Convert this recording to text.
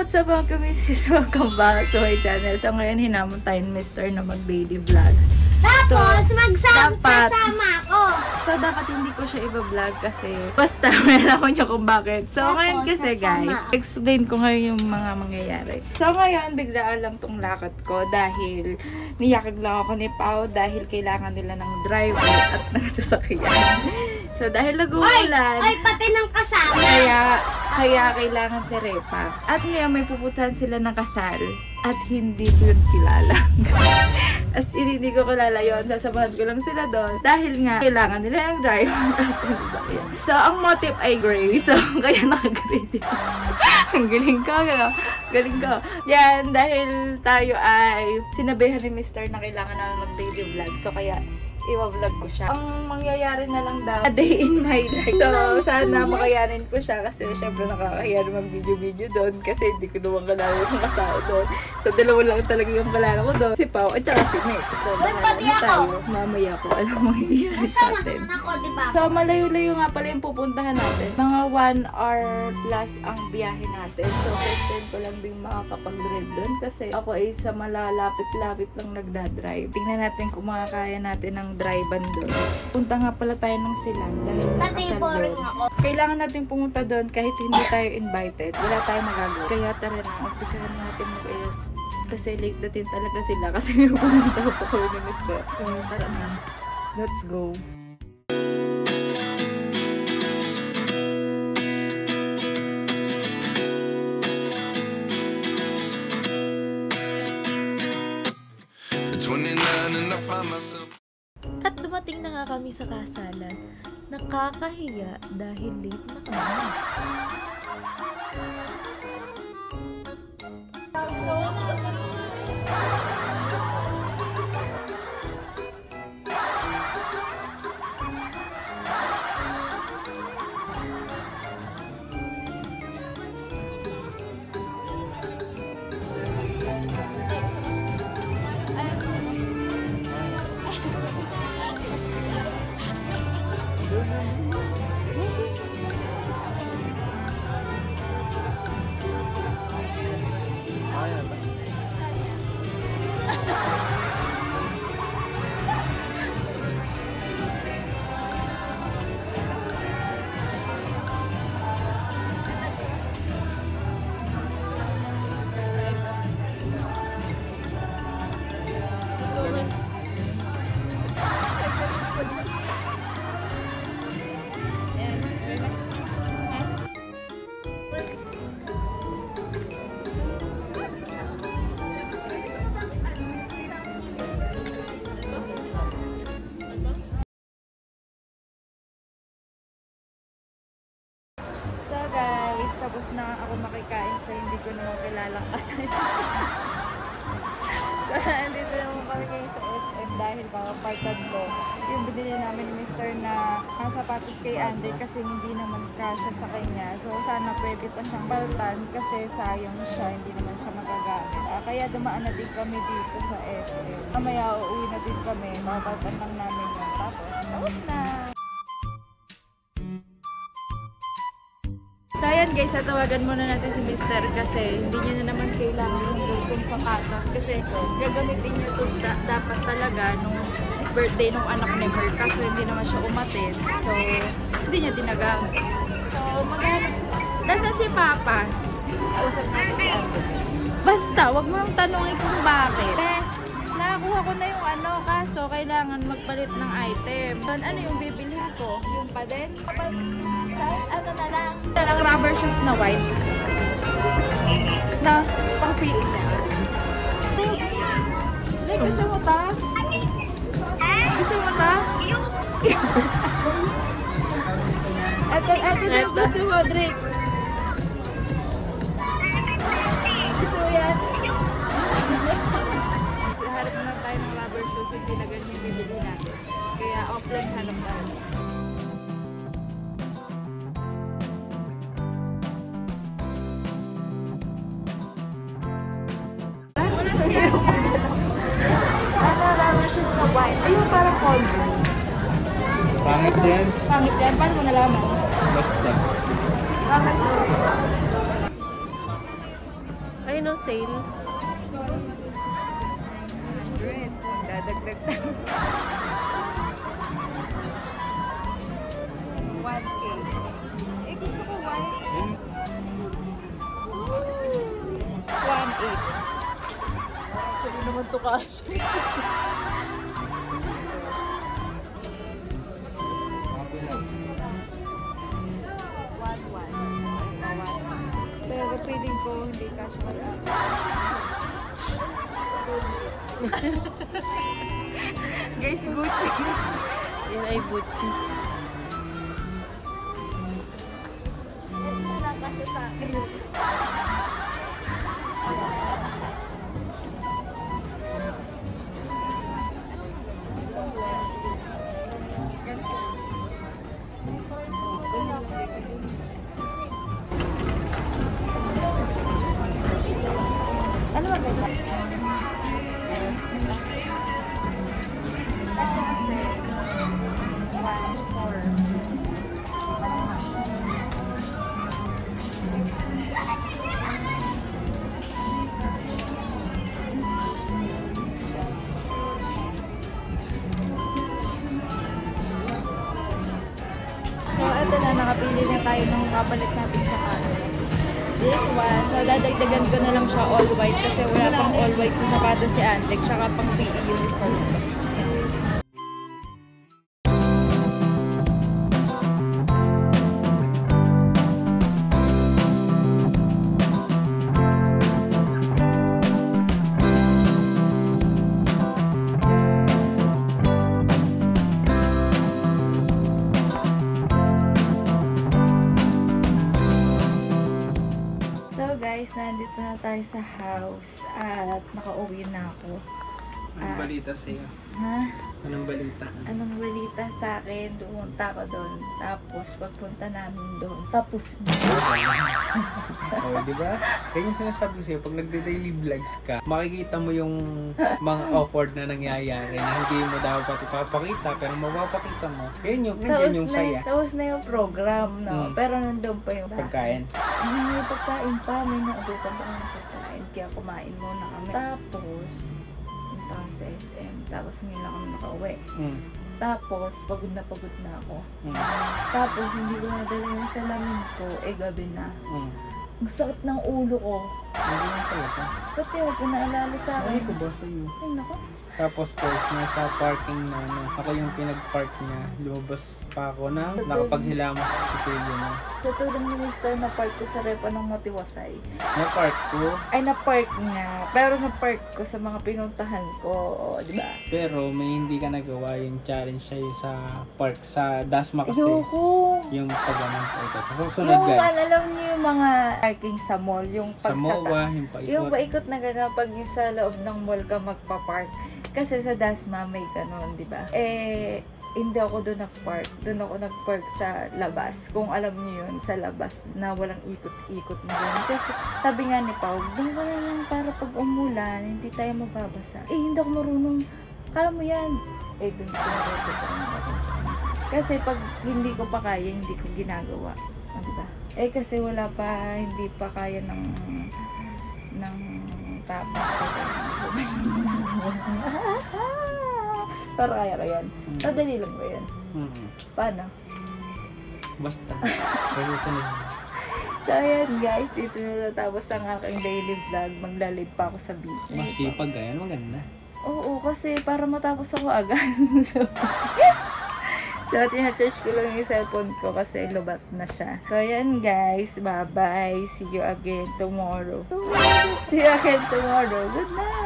what's up mga kamisis? Welcome back to my channel. So ngayon hinamon tayo ni Mr. na mag-daily vlogs. Tapos, dapat, sasama ako. So dapat hindi ko siya i-vlog kasi basta malaman nyo kung bakit. So Tapos, ngayon kasi sasama. guys, explain ko ngayon yung mga mangyayari. So ngayon, biglaan lang tong lakad ko dahil niyakag lang ako ni Pao dahil kailangan nila ng driver at ng sasakyan. So dahil nag-uulan, Ay, pati ng kasama. kaya kailangan si Repa. At ngayon may pupuntahan sila ng kasal at hindi ko yun kilala. As in, hindi ko kilala yun. Sasamahan ko lang sila doon dahil nga kailangan nila ng driver at ng sasakyan. So ang motive ay gray. So kaya naka-gray din. Ang galing ko. Galing ko. Yan, dahil tayo ay sinabihan ni Mr. na kailangan namin mag-daily vlog. So kaya i-vlog ko siya. Ang mangyayari na lang daw, a day in my life. So, sana makayanin ko siya kasi syempre nakakahiya naman video-video doon kasi hindi ko naman kalala yung mga tao doon. So, dalawa lang talaga yung kalala ko doon. Si Pao at saka si Nick. So, bahala na tayo. Mamaya ko alam mo mangyayari sa Kasama atin. naman ako, di ba? So, malayo-layo nga pala yung pupuntahan natin. Mga 1 hour plus ang biyahe natin. So, first time ko lang din makakapag-drive doon kasi ako ay sa malalapit-lapit lang nagdadrive. Tingnan natin kung makakaya natin ng drive-an doon. Punta nga pala tayo ng Silan dahil Pati nakasal boring doon. ako. Kailangan natin pumunta doon kahit hindi tayo invited. Wala tayong magagawa. Kaya tara na, umpisahan natin mag-ayos. Kasi late na din talaga sila kasi may pumunta pa ko ni Mr. Kaya tara na. Let's go. At dumating na nga kami sa kasalan. Nakakahiya dahil late na kami. So guys, tapos na ako makikain sa hindi ko naman kilalang kasal. So, andito naman kami kayo sa SM dahil kakapaltad ko. Yung binili namin ni Mr. na ang sapatos kay Andy kasi hindi naman kasya sa kanya. So sana pwede pa siyang paltan kasi sayang siya, hindi naman siya magagamit. Kaya dumaan na din kami dito sa SM. Mamaya uuwi na din kami, makapaltan lang namin yun. Tapos na! So ayan guys, tawagan muna natin si Mr. kasi hindi niya na naman kailangan yung ganitong sapatos kasi gagamitin niya ito dapat talaga nung birthday nung anak ni Mer kaso hindi naman siya umatin. So hindi niya dinagamit. So maghanap. Nasaan si Papa? Usap natin si Ate. Basta, wag mo nang tanongin kung bakit. Nakakuha ko na yung kaso kailangan magpalit ng item. So, ano yung bibilhin ko? Yung pa din? Ano na lang? Talang rubber shoes na white. Na pang PE niya. Like, gusto mo ta? Gusto mo ta? Ito daw gusto mo, Drake. Gusto mo yan? Hanap na tayo ng rubber shoes, hindi na ganyan yung bibili natin. Kaya offline hanap tayo. Ano rubber shoes na white? Ayun, parang Converse. Pangit yan. Pangit yan. Paano mo nalaman? Basta. Pangit. ng sale? 900. Dadagdag tayo. 1K. Eh, gusto ko white. 1.8. Sali naman to cash. Pero feeling ko hindi cash wala. Guys, Gucci. Yan ay Gucci. Wala kasi sa akin. Ano ba ba? Ito kasi 1.4. So, ito na, nakapili na tayo ng kapalit natin sa kanan. This one, so dadagdagan ko na lang siya all white kasi wala pang all white na sapatos si Antec, tsaka pang PE uniform. So guys, nandito na tayo sa house at nakauwi na ako. Anong balita sa'yo? Ha? Anong balita? Anong balita sa akin? Pumunta ako doon. Tapos pagpunta namin doon, tapos na. Oh, di ba? Kaya yung sinasabi ko sa'yo, pag nagde-daily vlogs ka, makikita mo yung mga awkward na nangyayari na hindi mo dapat ipapakita, pero mapapakita mo. Yan yung, nandiyan yung saya. Tapos na yung program, no? Mm. Pero nandun pa yung Pagkain. May pagkain pa, may naabutan pa ng pagkain. Kaya kumain muna kami. Tapos, punta kami sa SM. Tapos ngayon lang kami nakauwi. Mm. Tapos, pagod na ako. Mm. Tapos, hindi ko nadala yung salamin ko. Eh, gabi na. Mm. Ang sakit ng ulo ko. Hindi lang talaga. Ba't di mo pinaalala sa Ay, akin? ko ba sa'yo? Ay, naku. Tapos guys, nasa parking na ano, ako yung pinag-park niya. Lumabas pa ako na nakapaghilamos sa sipilyo na. Sa tulong ni Mr. na park ko sa repa ng Matiwasay. Na-park ko, Ay, na-park nga. Pero na-park ko sa mga pinuntahan ko. O, di ba? pero may hindi ka nagawa yung challenge sa'yo sa park, sa Dasma kasi. Ayoko. Yung pag-anong park. So, susunod Yung guys, alam niyo yung mga parking sa mall, yung sa pag MOA, yung yung paikot. paikot na gano'n pag yung sa loob ng mall ka magpa-park. Kasi sa Dasma may gano'n, di ba? Eh, hindi ako doon nag-park. Doon ako nag-park sa labas. Kung alam niyo yun, sa labas na walang ikot-ikot na gano'n. Kasi sabi nga ni Pao, doon ka na lang para pag umulan, hindi tayo mababasa. Eh, hindi ako marunong. Kaya mo yan. Eh, doon ko mababasa. Kasi pag hindi ko pa kaya, hindi ko ginagawa. Di ba? Eh, kasi wala pa, hindi pa kaya ng tapa. Pero kaya ko yan. Madali lang ba yan? Mm. Paano? Basta. Kasi sunod. So, ayan guys. Dito na natapos ang aking daily vlog. Magla-live pa ako sa beach. Masipag ka yan, maganda. Oo, kasi para matapos ako agad. So, tinatouch ko lang yung cellphone ko kasi lubat na siya. So, ayan guys. Bye-bye. See you again tomorrow. See you again tomorrow. Good night!